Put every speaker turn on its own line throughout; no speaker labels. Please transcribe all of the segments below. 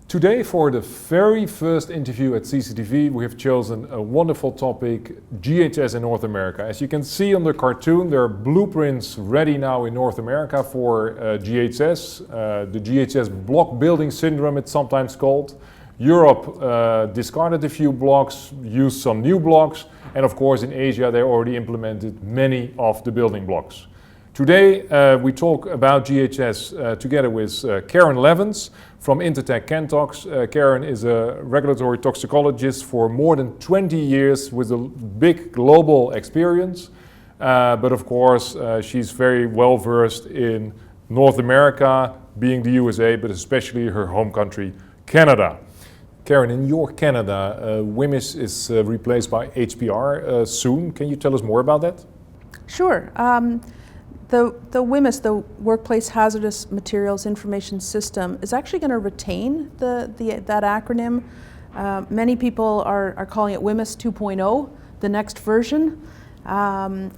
Today, for the very first interview at CCTV, we have chosen a wonderful topic, GHS in North America. As you can see on the cartoon, there are blueprints ready now in North America for GHS. The GHS block building syndrome, it's sometimes called. Europe discarded a few blocks, used some new blocks, and of course in Asia they already implemented many of the building blocks. Today we talk about GHS together with Karen Levens from Intertek Kentox. Karen is a regulatory toxicologist for more than 20 years with a big global experience. But of course she's very well versed in North America, being the USA, but especially her home country, Canada. Karen, in your Canada, WHMIS is replaced by HPR soon. Can you tell us more about that?
Sure. The WHMIS, the Workplace Hazardous Materials Information System, is actually going to retain that acronym. Many people are calling it WHMIS 2.0, the next version,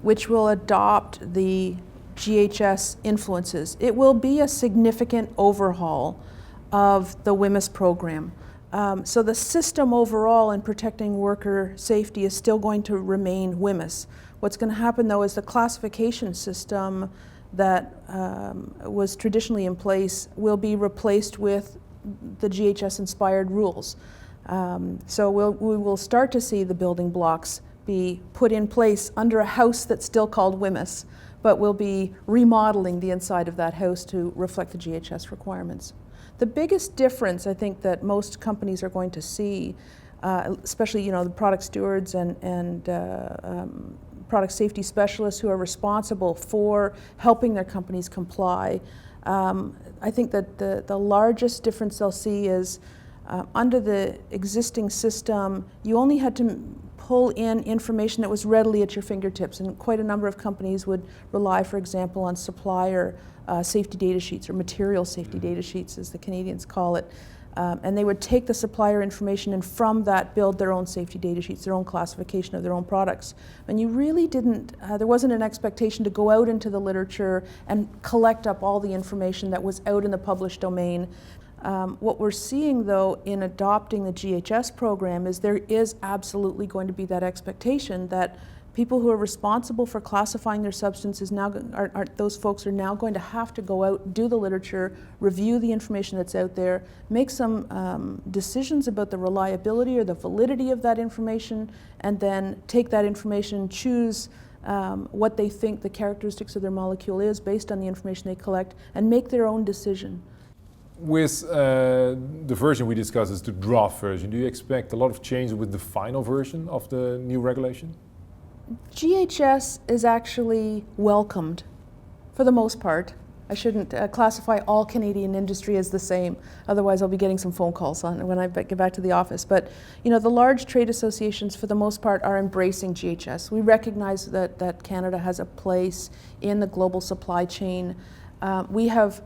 which will adopt the GHS influences. It will be a significant overhaul of the WHMIS program. So the system overall in protecting worker safety is still going to remain WHMIS. What's going to happen though is the classification system that was traditionally in place will be replaced with the GHS inspired rules. So we will start to see the building blocks be put in place under a house that's still called WHMIS, but we'll be remodeling the inside of that house to reflect the GHS requirements. The biggest difference I think that most companies are going to see, especially the product stewards and product safety specialists who are responsible for helping their companies comply. I think that the largest difference they'll see is under the existing system, you only had to pull in information that was readily at your fingertips, and quite a number of companies would rely, for example, on supplier safety data sheets, or material safety data sheets as the Canadians call it. And they would take the supplier information and from that build their own safety data sheets, their own classification of their own products. And you really didn't, there wasn't an expectation to go out into the literature and collect up all the information that was out in the published domain. What we're seeing though in adopting the GHS program is there is absolutely going to be that expectation that people who are responsible for classifying their substances now, those folks are now going to have to go out, do the literature, review the information that's out there, make some decisions about the reliability or the validity of that information, and then take that information, choose what they think the characteristics of their molecule is based on the information they collect, and make their own decision.
With the version we discussed is the draft version. Do you expect a lot of change with the final version of the new regulation?
GHS is actually welcomed, for the most part. I shouldn't classify all Canadian industry as the same, otherwise I'll be getting some phone calls on when I get back to the office. But the large trade associations, for the most part, are embracing GHS. We recognize that Canada has a place in the global supply chain. We have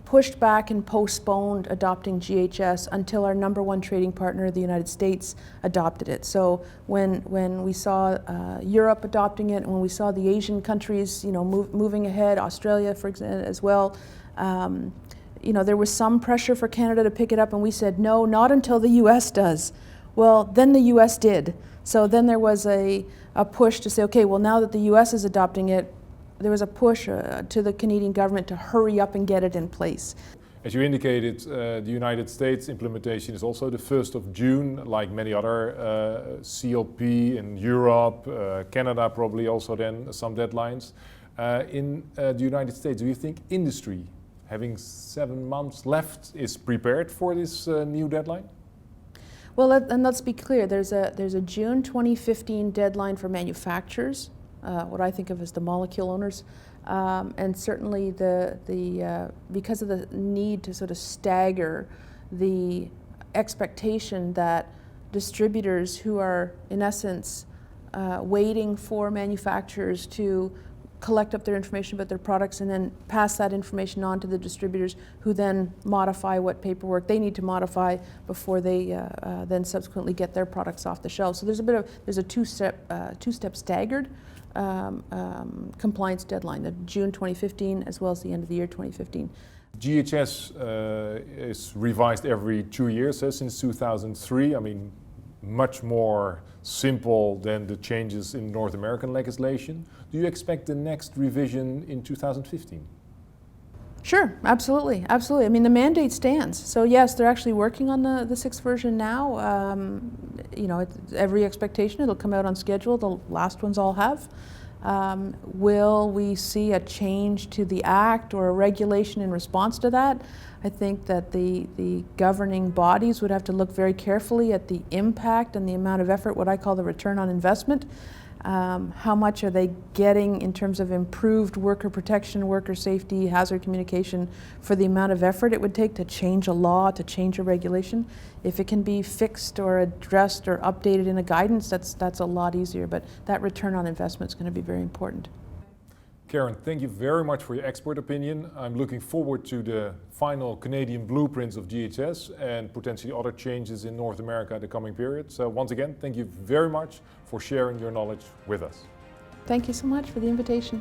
pushed back and postponed adopting GHS until our #1 trading partner, the United States, adopted it. So when we saw Europe adopting it, and when we saw the Asian countries, moving ahead, Australia, for example, as well, there was some pressure for Canada to pick it up, and we said no, not until the U.S. does. Well, then the U.S. did. So then there was a push to say, okay, well, now that the U.S. is adopting it, there was a push to the Canadian government to hurry up and get it in place.
As you indicated, the United States implementation is also the 1st of June, like many other CLP in Europe, Canada probably also then some deadlines. In the United States, do you think industry, having 7 months left, is prepared for this new deadline?
Well, and let's be clear, there's a June 2015 deadline for manufacturers, what I think of as the molecule owners, and certainly because of the need to sort of stagger the expectation that distributors who are in essence waiting for manufacturers to collect up their information about their products and then pass that information on to the distributors who then modify what paperwork they need to modify before they then subsequently get their products off the shelf. So there's a two-step staggered compliance deadline, the June 2015 as well as the end of the year 2015.
GHS is revised every 2 years since 2003. I mean, much more simple than the changes in North American legislation. Do you expect the next revision in 2015?
Sure, absolutely, absolutely. I mean, the mandate stands. So yes, they're actually working on the sixth version now. You know, every expectation it'll come out on schedule. The last ones all have. Will we see a change to the act or a regulation in response to that? I think that the governing bodies would have to look very carefully at the impact and the amount of effort, what I call the return on investment. How much are they getting in terms of improved worker protection, worker safety, hazard communication for the amount of effort it would take to change a law, to change a regulation? If it can be fixed or addressed or updated in a guidance, that's a lot easier, but that return on investment is going to be very important.
Karen, thank you very much for your expert opinion. I'm looking forward to the final Canadian blueprints of GHS and potentially other changes in North America in the coming period. So once again, thank you very much for sharing your knowledge with us.
Thank you so much for the invitation.